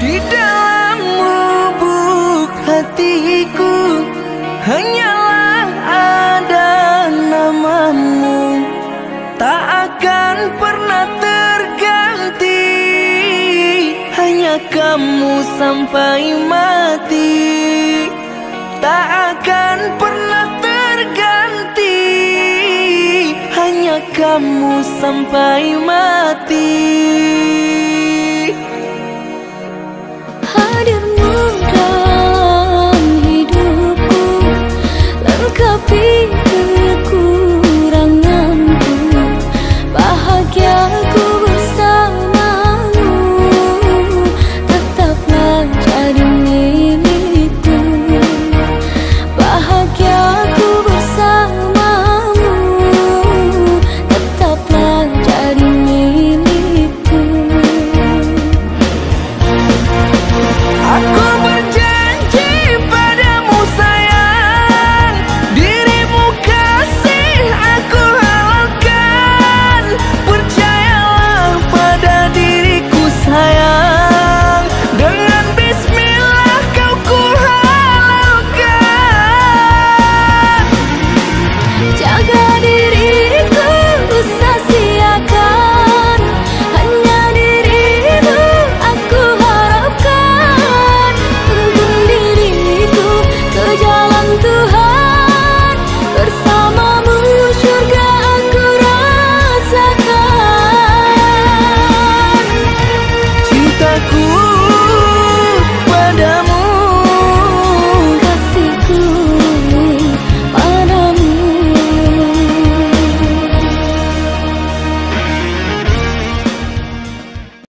Di dalam lubuk hatiku hanyalah ada namamu, tak akan pernah terganti, hanya kamu sampai mati. Tak akan pernah terganti, hanya kamu sampai mati.